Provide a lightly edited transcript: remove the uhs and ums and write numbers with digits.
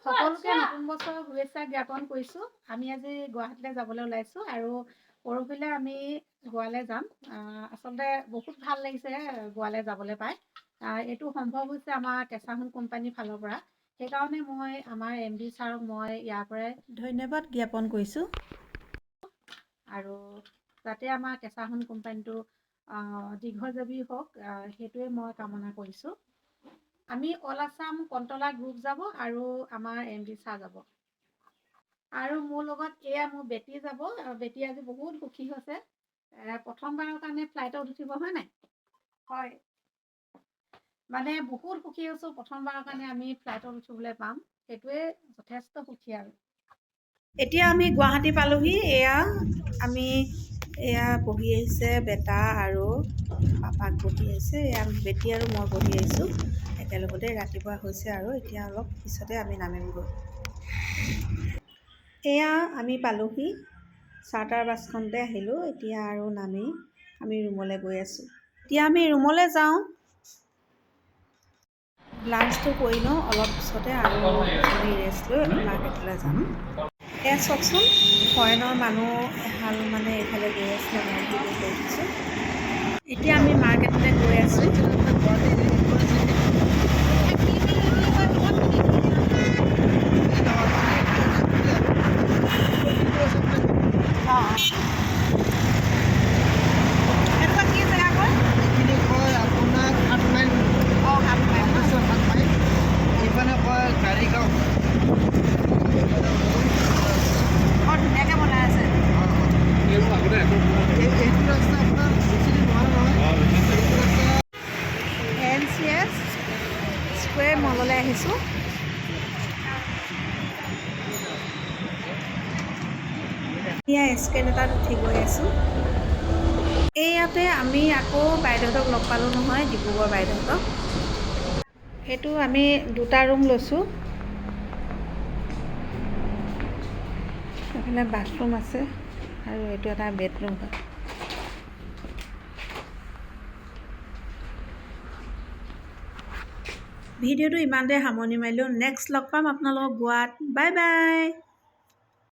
সকলোকে নতুন বছৰৰ শুভেচ্ছা জ্ঞাপন কৰিছোঁ। আমি আজি গুৱাহাটীলৈ যাবলৈ ওলাইছোঁ আৰু পৰহিলৈ আমি গোৱালৈ যাম। আচলতে বহুত ভাল লাগিছে গোৱালৈ যাবলৈ পাই। এইটো সম্ভৱ হৈছে আমাৰ কেঁচা সোণ কোম্পানীৰ ফালৰ পৰা। সেইকাৰণে মই আমাৰ MD ছাৰক মই ইয়াৰ পৰাই ধন্যবাদ জ্ঞাপন কৰিছোঁ আৰু যাতে আমাৰ কেঁচা সোণ কোম্পানীটো দীৰ্ঘজীৱী হওক সেইটোৱে মই কামনা কৰিছোঁ। আমি অল আছাম কণ্ট্ৰলা গ্ৰুপ যাব আৰু আমাৰ MD ছাৰ যাব আৰু মোৰ লগত এয়া মোৰ বেটি যাব। বেটি আজি বহুত সুখী হৈছে, প্ৰথমবাৰৰ কাৰণে ফ্লাইটত উঠিব হয় নাই? হয়, মানে বহুত সুখী হৈছোঁ প্ৰথমবাৰৰ কাৰণে আমি ফ্লাইটত উঠিবলৈ পাম, সেইটোৱে যথেষ্ট সুখী আৰু। এতিয়া আমি গুৱাহাটী পালোহি। এয়া বহি আহিছে বেটা আৰু পাপাক বহি আহিছে, এয়া বেটি আৰু মই বহি আহিছোঁ একেলগতে। ৰাতিপুৱা হৈছে আৰু এতিয়া অলপ পিছতে আমি নামিমগৈ। এয়া আমি পালোহি, চাৰ্টাৰ বাছখনতে আহিলোঁ। এতিয়া আৰু নামি আমি ৰুমলৈ গৈ আছোঁ। এতিয়া আমি ৰুমলৈ যাওঁ, লাঞ্চটো কৰি লওঁ অলপ পিছতে আৰু আমি ৰেষ্ট লৈ মাৰ্কেটলৈ যাম। এয়া চাওকচোন ফৰেনৰ মানুহ এহাল মানে এইফালে গৈ আছে, মই ভিডিঅ' কৰি দিছোঁ। এতিয়া আমি মাৰ্কেটলৈ গৈ আছোঁ। NCS স্কুৱেৰ মললৈ আহিছোঁ। এয়া এস্কেলেটাৰত উঠি গৈ আছোঁ। ইয়াতে আমি আকৌ বাইদেউহঁতক লগ পালোঁ নহয়, ডিব্ৰুগড় বাইদেউহঁতক। সেইটো আমি দুটা ৰুম লৈছোঁ। এইফালে বাথৰুম আছে আৰু এইটো এটা বেডৰুম হয়। ভিডিঅ'টো ইমানতে সামৰণি মাৰিলোঁ। নেক্সট লগ পাম আপোনালোকক গোৱাত। Bye bye.